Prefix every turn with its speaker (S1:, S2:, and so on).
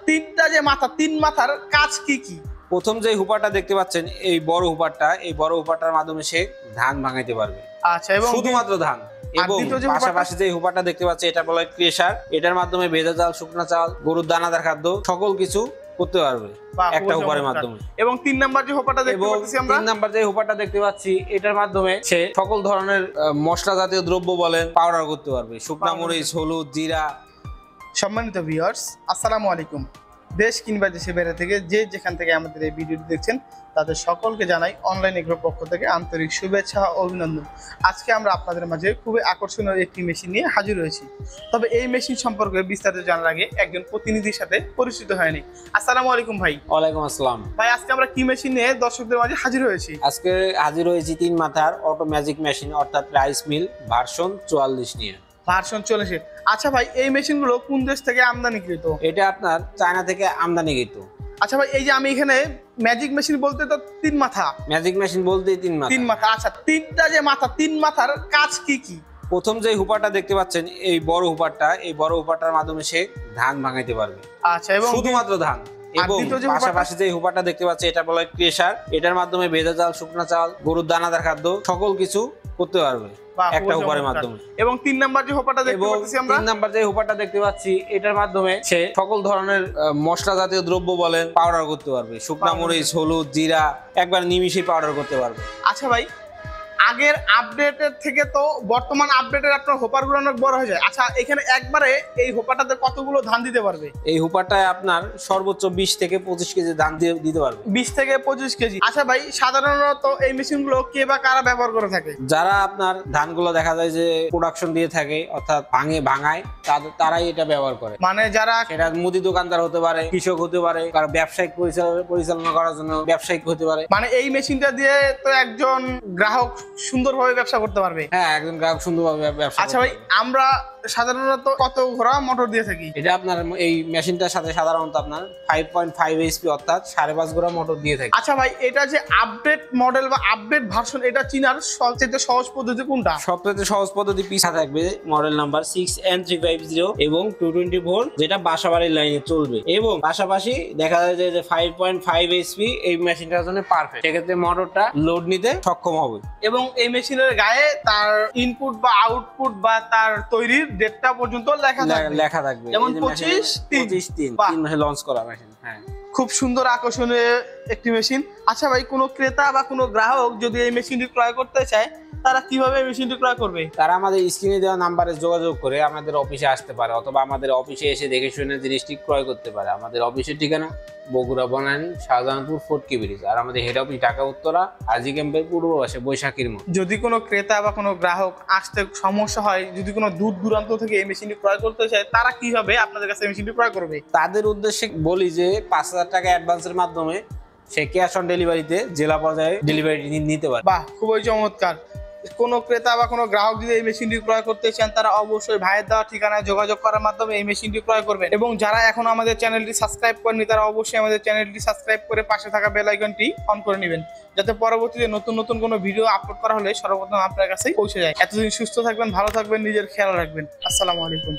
S1: তিনটা যে মাথা, তিন মাথার কাজ কি কি?
S2: প্রথম যে হুপারটা দেখতে পাচ্ছেন, এই বড় হুপারটা, এই বড় হুপারটার মাধ্যমে সে ধান ভাঙাইতে পারবে।
S1: আচ্ছা, এবং
S2: শুধুমাত্র ধান। এবং পাশাপাশি যে হুপারটা দেখতে পাচ্ছি, এটা বলা হয় ক্রেশার। এটার মাধ্যমে ভেজা চাল, শুকনা চাল, গরুর দানাদার খাদ্য সকল কিছু করতে পারবে একটা হুপারের মাধ্যমে।
S1: এবং তিন নাম্বার যে হুপারটা দেখতে পাচ্ছি আমরা,
S2: তিন নাম্বার যে হুপারটা দেখতে পাচ্ছি, এটার মাধ্যমে সে সকল ধরনের মশলা জাতীয় দ্রব্য বলেন পাউডার করতে পারবে, শুকনা মরিচ, হলুদ, জিরা।
S1: সম্মানিত ভিউয়ার্স, আসসালামু আলাইকুম। দেশ কিংবা দেশের বাইরে থেকে যে যেখান থেকে আমাদের এই ভিডিওটি দেখছেন, তাদের সকলকে জানাই অনলাইন এগ্রোর পক্ষ থেকে আন্তরিক শুভেচ্ছা ও অভিনন্দন। আজকে আমরা আপনাদের মাঝে খুবই আকর্ষণীয় একটি মেশিন নিয়ে হাজির হয়েছি। তবে এই মেশিন সম্পর্কে বিস্তারিত জানার আগে একজন প্রতিনিধির সাথে পরিচিত হয়নি। আসসালামু আলাইকুম ভাই।
S2: ওয়ালাইকুম আসসালাম
S1: ভাই, আজকে আমরা কি মেশিন নিয়ে দর্শকদের মাঝে হাজির হয়েছি?
S2: আজকে হাজির হয়েছি তিন মাথার অটো ম্যাজিক মেশিন, অর্থাৎ রাইস মিল ভার্সন 44 নিয়ে।
S1: ভার্সন 44। আচ্ছা ভাই, এই মেশিনগুলো কোন দেশ থেকে আমদানিকৃত?
S2: এটা আপনার চায়না থেকে আমদানিকৃত।
S1: আচ্ছা ভাই, এই যে আমি এখানে ম্যাজিক মেশিন বলতে তো তিন মাথা,
S2: ম্যাজিক মেশিন বলতেই তিন মাথা।
S1: আচ্ছা, তিনটা যে মাথা, তিন মাথার কাজ কি কি?
S2: প্রথম যে হুপারটা দেখতে পাচ্ছেন, এই বড় হুপারটা, এই বড় হুপারটার মাধ্যমে সে ধান ভাঙাইতে পারবে।
S1: আচ্ছা, এবং
S2: শুধুমাত্র ধান। এবং পাশাপাশি যে হুপারটা দেখতে পাচ্ছি, এটা বলা হয় ক্রেশার। এটার মাধ্যমে ভেজা চাল, শুকনা চাল, গরুর দানাদার খাদ্য সকল কিছু করতে পারবে একটা হুপারের মাধ্যমে।
S1: এবং তিন নাম্বার যে হুপারটা দেখতে পাচ্ছি আমরা,
S2: তিন নাম্বার যে হুপারটা দেখতে পাচ্ছি, এটার মাধ্যমে সে সকল ধরনের মশলা জাতীয় দ্রব্য বলেন পাউডার করতে পারবে, শুকনা মরিচ, হলুদ, জিরা একবার নিমিশেই পাউডার করতে পারবে।
S1: আচ্ছা ভাই, আগের আপডেটের থেকে তো বর্তমান আপডেটের আপনার হোপারগুলো অনেক বড় হয়ে যায়। আচ্ছা, এখানে একবারে এই হোপারটাতে কতগুলো ধান দিতে পারবে?
S2: এই হোপারটায় আপনার সর্বোচ্চ 20 থেকে 25 কেজি ধান দিতে পারবে।
S1: 20 থেকে 25 কেজি। আচ্ছা ভাই, সাধারণত এই মেশিনগুলো কে বা কারা ব্যবহার করে থাকে?
S2: যারা আপনার ধানগুলো দেখা যায় যে প্রোডাকশন দিয়ে থাকে, অর্থাৎ ভাঙায়, তারাই এটা ব্যবহার করে।
S1: মানে যারা,
S2: সেটা মুদি দোকানদার হতে পারে, কৃষক হতে পারে, কারো ব্যবসায়িক পরিচালনা করার জন্য ব্যবসায়িক হতে পারে।
S1: মানে এই মেশিনটা দিয়ে তো একজন গ্রাহক সুন্দরভাবে ব্যবসা করতে পারবে।
S2: হ্যাঁ, একজন গ্রাহক সুন্দরভাবে ব্যবসা।
S1: আচ্ছা ভাই, আমরা সাধারণত কত ঘোড়া মোটর দিয়ে থাকি?
S2: এটা আপনার এই মেশিনটার সাথে সাধারণত আপনার 5.5 HP অর্থাৎ 5.5 ঘোড়া মোটর দিয়ে থাকে।
S1: আচ্ছা ভাই, এটা যে আপডেট মডেল বা আপডেট ভার্সন, এটা চিনার সবচেয়ে সহজ পদ্ধতি কোনটা?
S2: সবচেয়ে সহজ পদ্ধতি পিছা থাকবে মডেল নাম্বার 6N350 এবং 220 যেটা বাসাবাড়ির লাইনে চলবে। এবং পাশাপাশি দেখা যায় যে 5.5 HP এই মেশিনটার জন্য পারফেক্ট। সেক্ষেত্রে মোটরটা লোড নিতে সক্ষম হবে।
S1: এবং এই মেশিনের গায়ে তার ইনপুট বা আউটপুট বা তার তৈরির ডেটটা পর্যন্ত লেখা থাকবে। যেমন 25/3
S2: মাসে লঞ্চ করা মেশিন। হ্যাঁ,
S1: খুব সুন্দর আকর্ষণীয় একটি মেশিন। আচ্ছা ভাই, কোনো ক্রেতা বা কোনো গ্রাহক যদি এই মেশিনটি ক্রয় করতে চায়, তারা কিভাবে এই মেশিনটি ক্রয় করবে?
S2: তারা আমাদের স্ক্রিনে দেওয়া নাম্বারে যোগাযোগ করে আমাদের অফিসে আসতে পারে, অথবা আমাদের অফিসে এসে দেখে শুনে জিনিসটি ক্রয় করতে পারে। আমাদের অফিসের ঠিকানা বগুড়া বনানী শাহজাহানপুর ফোর্টকি ব্রিজ, আর আমাদের হেড অফিস ঢাকা উত্তরা হাজী ক্যাম্পের পূর্ব পাশে বৈশাখীর মোড়।
S1: যদি কোনো ক্রেতা বা কোনো গ্রাহক আসতে সমস্যা হয়, যদি কোনো দূর দূরান্ত থেকে এই মেশিনটি ক্রয় করতে চায়, তারা কিভাবে আপনাদের কাছে এই মেশিনটি ক্রয় করবে?
S2: তাদের উদ্দেশ্যে বলি যে 5000 টাকা অ্যাডভান্সের মাধ্যমে সে ক্যাশ অন ডেলিভারিতে জেলা পর্যায়ে ডেলিভারি নিতে পারে।
S1: বাহ, খুবই চমৎকার। কোনো ক্রেতা বা কোনো গ্রাহক যদি এই মেশিনটি ক্রয় করতে চান, তারা অবশ্যই ভাইয়ের দেওয়া ঠিকানায় যোগাযোগ করার মাধ্যমে এই মেশিনটি ক্রয় করবেন। এবং যারা এখনো আমাদের চ্যানেলটি সাবস্ক্রাইব করেনি, তারা অবশ্যই আমাদের চ্যানেলটি সাবস্ক্রাইব করে পাশে থাকা বেল আইকনটি অন করে নেবেন, যাতে পরবর্তীতে নতুন নতুন কোনো ভিডিও আপলোড করা হলে সর্বপ্রথম আপনার কাছে পৌঁছে যায়। এতদিন সুস্থ থাকবেন, ভালো থাকবেন, নিজের খেয়াল রাখবেন। আসসালামু আলাইকুম।